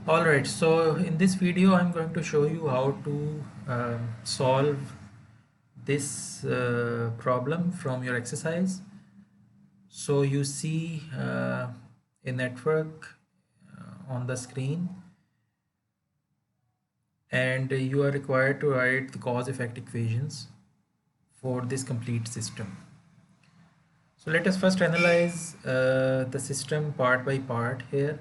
Alright, so in this video I'm going to show you how to solve this problem from your exercise. So you see a network on the screen, and you are required to write the cause-effect equations for this complete system. So let us first analyze the system part by part here.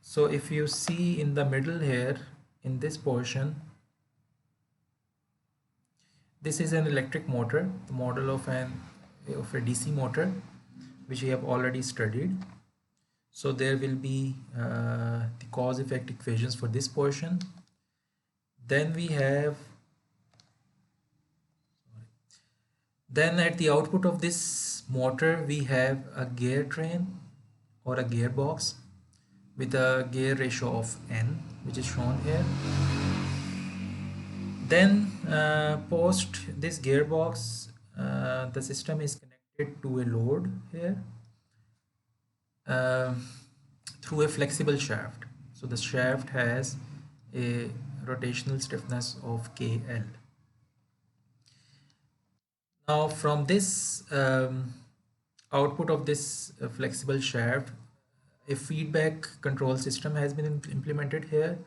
So if you see in the middle here, in this portion, this is an electric motor, the model of a DC motor, which we have already studied. So there will be the cause-effect equations for this portion. Then we have, then at the output of this motor, we have a gear train or a gearbox with a gear ratio of n, which is shown here. Then post this gearbox, the system is connected to a load here through a flexible shaft. So the shaft has a rotational stiffness of KL. Now from this output of this flexible shaft, a feedback control system has been implemented here.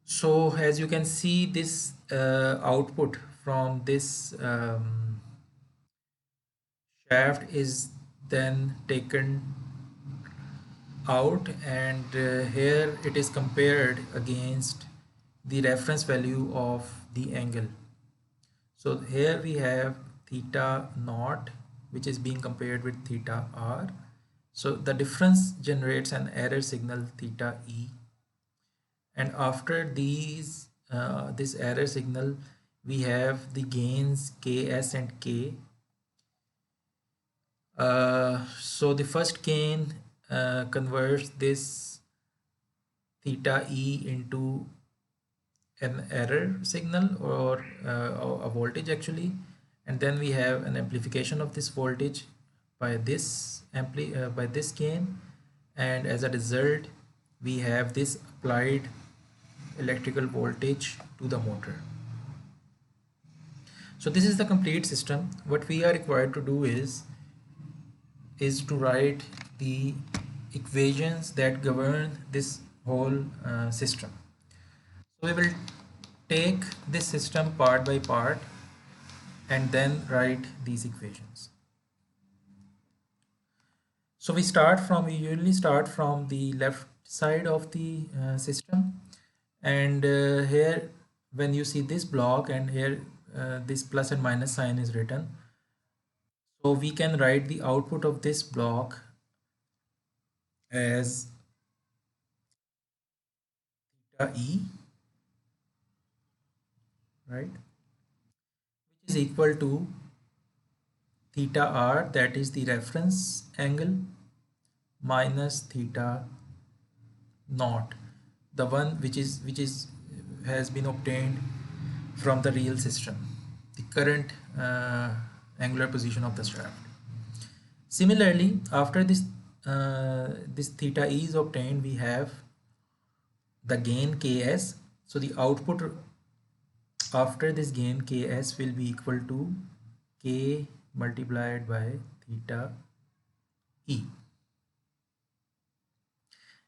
So as you can see, this output from this shaft is then taken out, and here it is compared against the reference value of the angle. So here we have theta naught, which is being compared with theta r. So the difference generates an error signal theta e, and after these this error signal, we have the gains ks and k. So the first gain converts this theta e into an error signal, or a voltage actually, and then we have an amplification of this voltage by this gain, and as a result we have this applied electrical voltage to the motor. So this is the complete system. What we are required to do is to write the equations that govern this whole system. So we will take this system part by part and then write these equations. So we usually start from the left side of the system, and here when you see this block, and here this plus and minus sign is written, so we can write the output of this block as theta e, right, which is equal to theta r, that is the reference angle, minus theta naught, the one which has been obtained from the real system, the current angular position of the shaft. Similarly, after this theta e is obtained, we have the gain ks. So the output after this gain ks will be equal to k multiplied by theta e.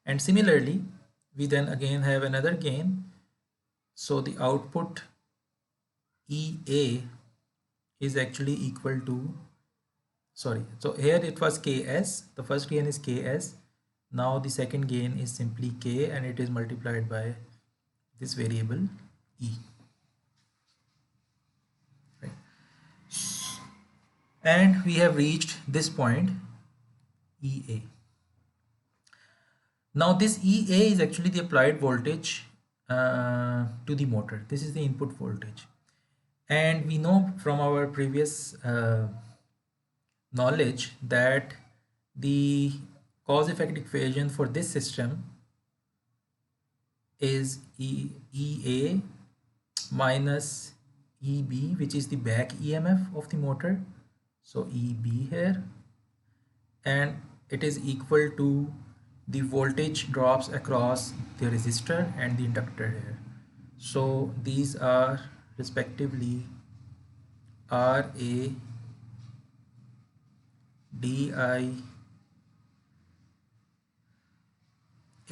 And similarly, we then again have another gain. So the output EA is actually equal to, so here it was ks, the first gain is ks, now the second gain is simply k, and it is multiplied by this variable e, right? And we have reached this point EA. Now this EA is actually the applied voltage to the motor. This is the input voltage, and we know from our previous knowledge that the cause-effect equation for this system is EA minus EB, which is the back EMF of the motor, so EB here, and it is equal to the voltage drops across the resistor and the inductor here. So these are respectively Ra di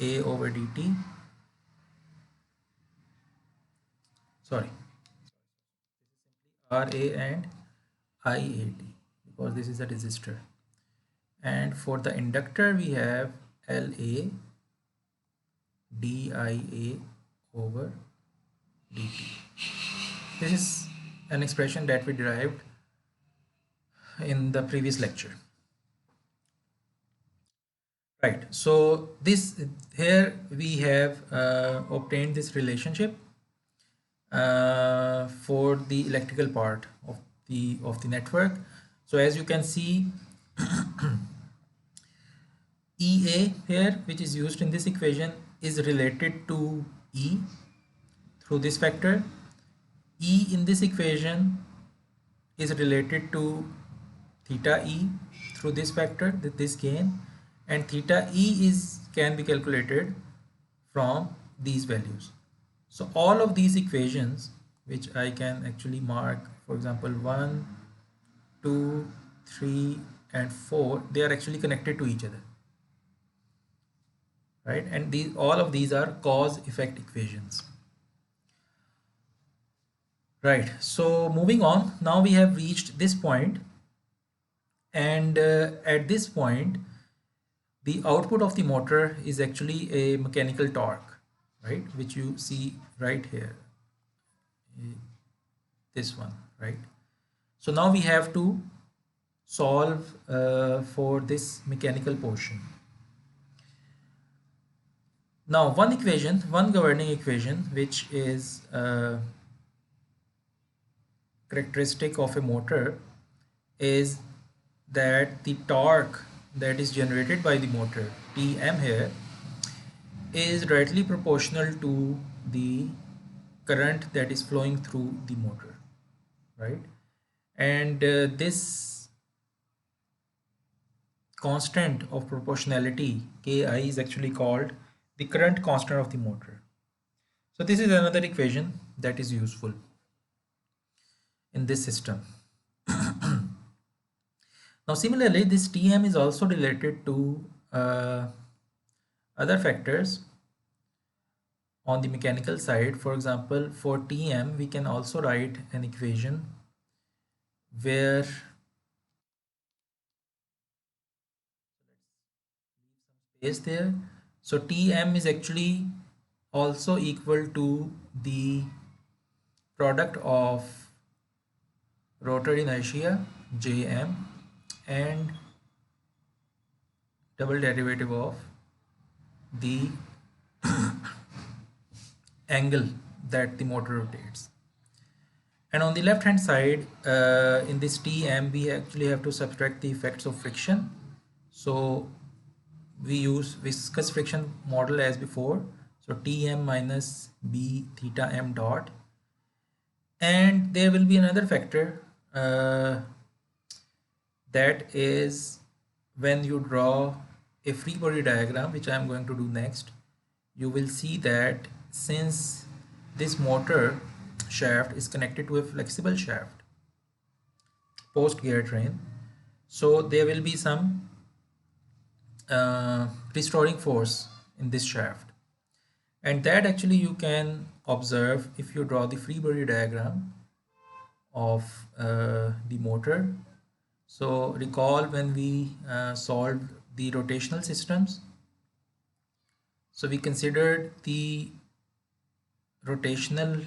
A over dt, sorry, Ra and IAT, because this is a resistor. And for the inductor we have La dia over dt. This is an expression that we derived in the previous lecture. Right, so this here we have obtained this relationship for the electrical part of the network. So as you can see, EA here, which is used in this equation, is related to E through this factor. E in this equation is related to theta E through this factor, this gain, and theta E can be calculated from these values. So all of these equations, which I can actually mark, for example 1, 2, 3 and 4, they are actually connected to each other, right? And all of these are cause effect equations. Right, so moving on, now we have reached this point, and at this point the output of the motor is actually a mechanical torque, right, which you see right here, this one, right? So now we have to solve for this mechanical portion. Now one governing equation, which is characteristic of a motor, is that the torque that is generated by the motor, Tm here, is directly proportional to the current that is flowing through the motor, right? And this constant of proportionality, Ki, is actually called the current constant of the motor. So this is another equation that is useful in this system. Now similarly, this Tm is also related to other factors on the mechanical side. For example, for Tm we can also write an equation where space there. So Tm is actually also equal to the product of rotor inertia Jm and double derivative of the angle that the motor rotates. And on the left hand side, in this Tm, we actually have to subtract the effects of friction. So we use viscous friction model as before. So Tm minus b theta m dot. And there will be another factor that is when you draw a free body diagram, which I am going to do next, you will see that since this motor shaft is connected to a flexible shaft post gear train, so there will be some restoring force in this shaft, and that actually you can observe if you draw the free body diagram of the motor. So recall when we solved the rotational systems, so we considered the rotational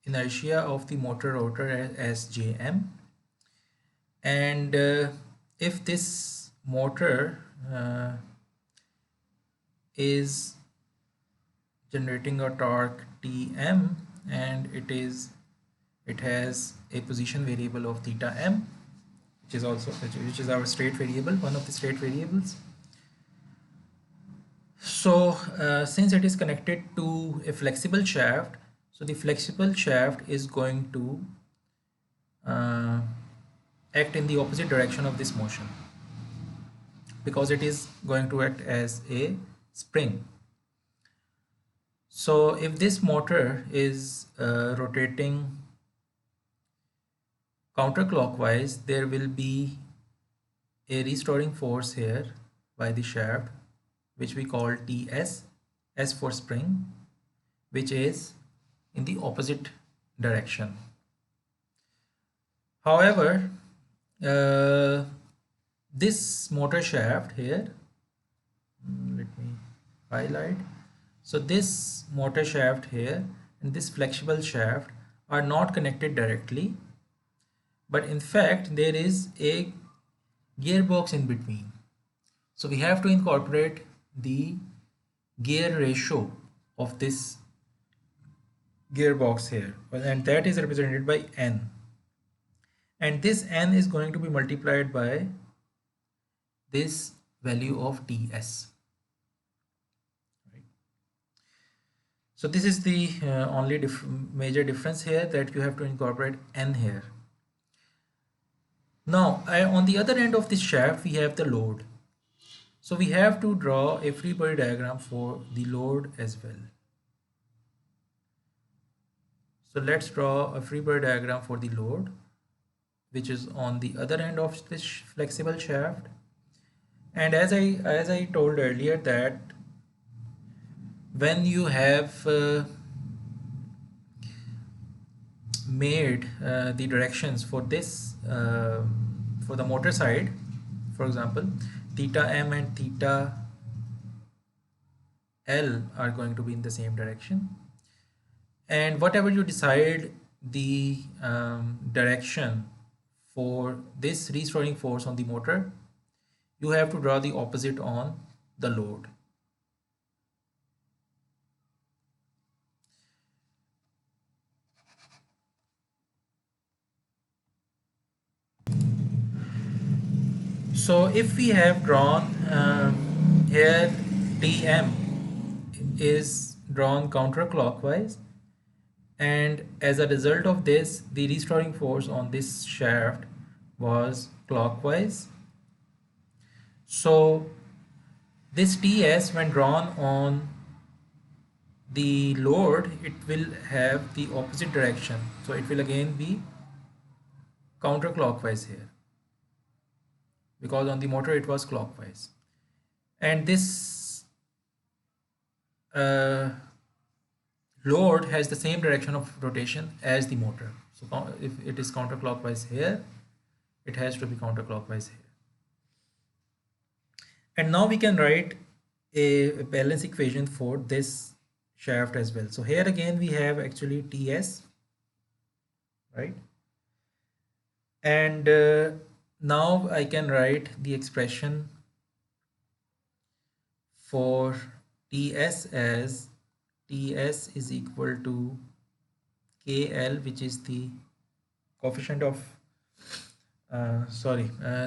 inertia of the motor rotor as Jm, and if this motor is generating a torque Tm and it has a position variable of theta m, which is our state variable, one of the state variables. So since it is connected to a flexible shaft, so the flexible shaft is going to act in the opposite direction of this motion, because it is going to act as a spring. So if this motor is rotating counterclockwise, there will be a restoring force here by the shaft, which we call TS, S for spring, which is in the opposite direction. However, this motor shaft here, let me highlight. So this motor shaft here and this flexible shaft are not connected directly, but in fact there is a gearbox in between. So we have to incorporate the gear ratio of this gearbox here, and that is represented by N. And this N is going to be multiplied by this value of TS. So this is the only major difference here, that you have to incorporate N here. Now, on the other end of this shaft, we have the load. So we have to draw a free body diagram for the load as well. So let's draw a free body diagram for the load, which is on the other end of this flexible shaft. And as I told earlier, that when you have made the directions for this for the motor side, for example, theta m and theta L are going to be in the same direction, and whatever you decide the direction for this restoring force on the motor, you have to draw the opposite on the load. So if we have drawn here Tm is drawn counterclockwise, and as a result of this, the restoring force on this shaft was clockwise. So this Ts, when drawn on the load, it will have the opposite direction. So it will again be counterclockwise here, because on the motor it was clockwise. And this load has the same direction of rotation as the motor. So if it is counterclockwise here, it has to be counterclockwise here. And now we can write a balance equation for this shaft as well. So here again we have actually Ts, right? And now I can write the expression for Ts as Ts is equal to KL, which is the coefficient of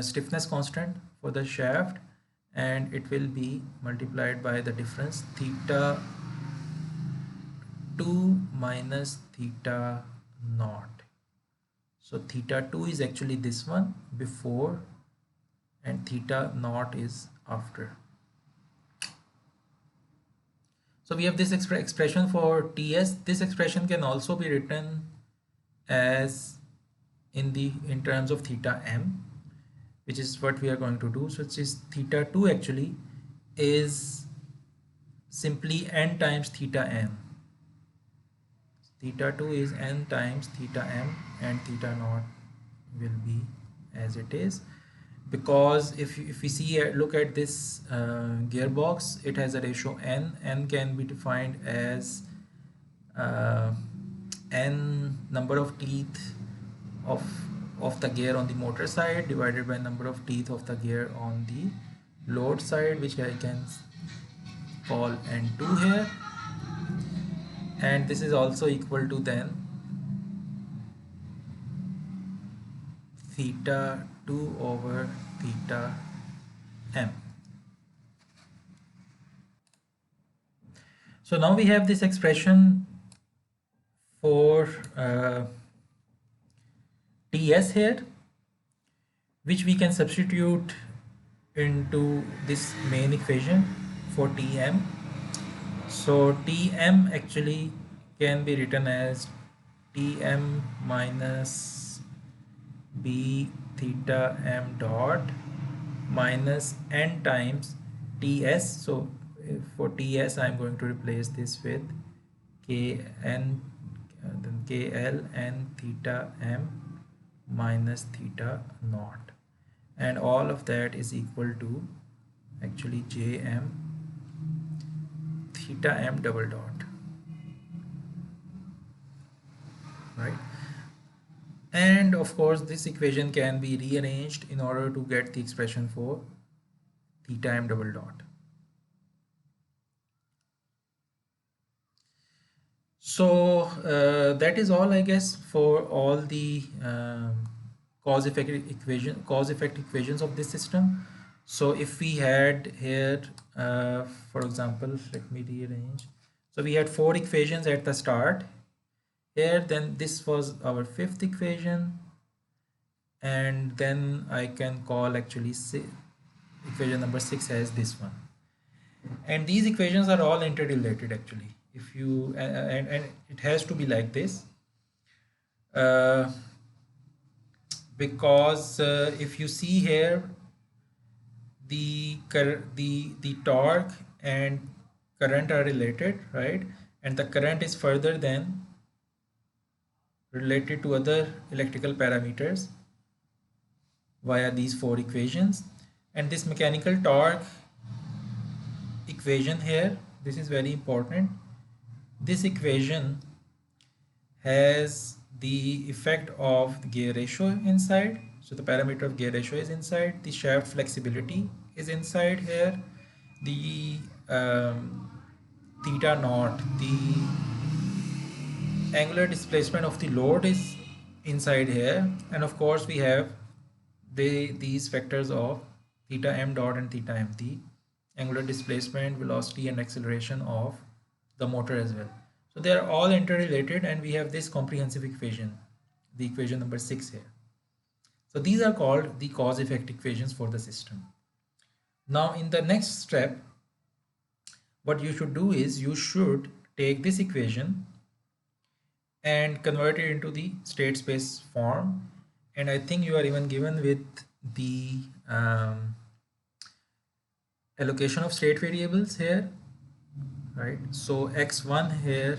stiffness constant for the shaft, and it will be multiplied by the difference theta 2 minus theta naught. So theta 2 is actually this one before, and theta naught is after. So we have this expression for Ts. This expression can also be written as in terms of theta m, which is what we are going to do. So it is theta 2 actually is simply n times theta m. Theta 2 is n times theta m, and theta naught will be as it is, because if we see look at this gearbox, it has a ratio n. N can be defined as n number of teeth of the gear on the motor side divided by number of teeth of the gear on the load side, which I can call n2 here, and this is also equal to then theta 2 over theta m. So now we have this expression for Ts here, which we can substitute into this main equation for Tm. So Tm actually can be written as Tm minus b theta m dot minus n times Ts. So for Ts I'm going to replace this with Kn, then Kl n theta m minus theta naught, and all of that is equal to actually Jm theta m double dot, right? And of course this equation can be rearranged in order to get the expression for theta m double dot. So that is all, I guess, for all the cause effect equations of this system. So if we had here, for example, let me rearrange. So we had 4 equations at the start here, then this was our 5th equation, and then I can call actually equation number 6 as this one. And these equations are all interrelated actually. If you and it has to be like this, uh, because if you see here, the torque and current are related, right? And the current is further than related to other electrical parameters via these 4 equations. And this mechanical torque equation here, this is very important. This equation has the effect of the gear ratio inside. So the parameter of gear ratio is inside. The shaft flexibility is inside here. The theta naught, the angular displacement of the load is inside here. And of course we have these factors of theta m dot and theta m, the angular displacement, velocity and acceleration of the motor as well. So they are all interrelated, and we have this comprehensive equation, the equation number 6 here. So these are called the cause effect equations for the system. Now in the next step, what you should do is you should take this equation and convert it into the state space form. And I think you are even given with the allocation of state variables here, right? So x1 here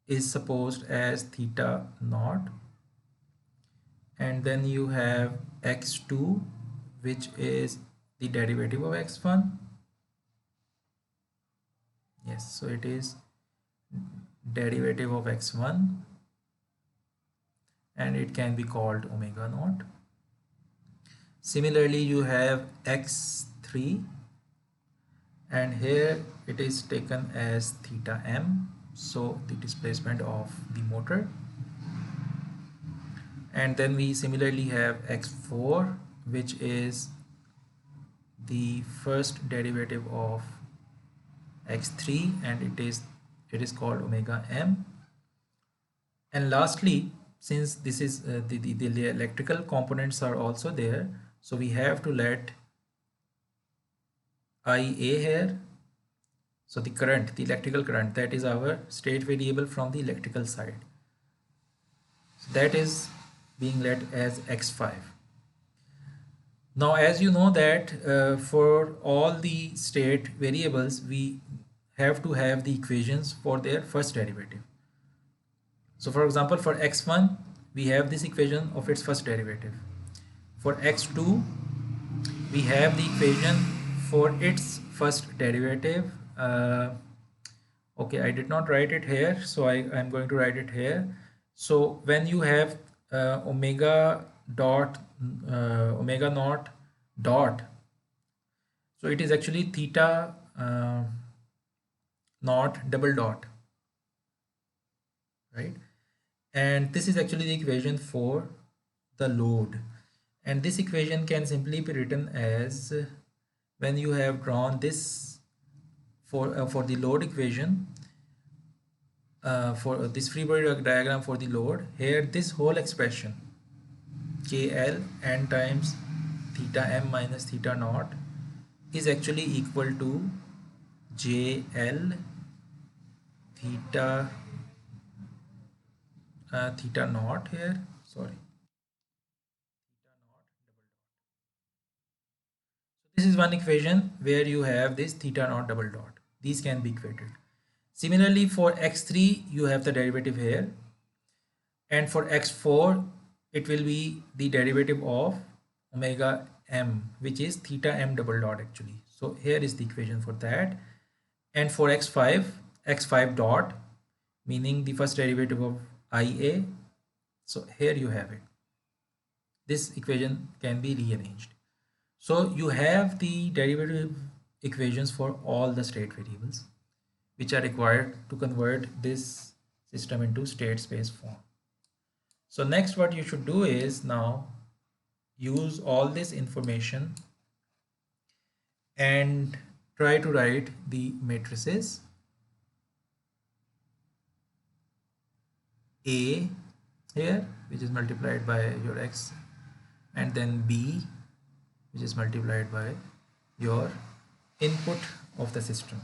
is supposed as theta naught, and then you have x2, which is the derivative of x1. Yes, so it is derivative of x1, and it can be called omega naught. Similarly, you have x3, and here it is taken as theta m, so the displacement of the motor. And then we similarly have x4, which is the first derivative of x3, and it is called omega m. And lastly, since this is the electrical components are also there, so we have to let IA here. So the current, the electrical current, that is our state variable from the electrical side. So that is being let as x5. Now as you know that for all the state variables, we have to have the equations for their first derivative. So for example, for x1 we have this equation of its first derivative. For x2 we have the equation for its first derivative. Okay, I did not write it here, so I'm going to write it here. So when you have omega naught dot, so it is actually theta naught double dot, right? And this is actually the equation for the load, and this equation can simply be written as, when you have drawn this for the load equation, for this free body diagram for the load, here this whole expression KL n times theta m minus theta naught is actually equal to JL theta theta naught here, sorry, theta naught double dot. So this is one equation where you have this theta naught double dot. These can be equated. Similarly, for x3 you have the derivative here, and for x4 it will be the derivative of omega m, which is theta m double dot actually. So here is the equation for that. And for x5 dot, meaning the first derivative of IA. So here you have it. This equation can be rearranged. So you have the derivative equations for all the state variables which are required to convert this system into state space form. So next what you should do is now use all this information and try to write the matrices A here, which is multiplied by your x, and then B, which is multiplied by your input of the system.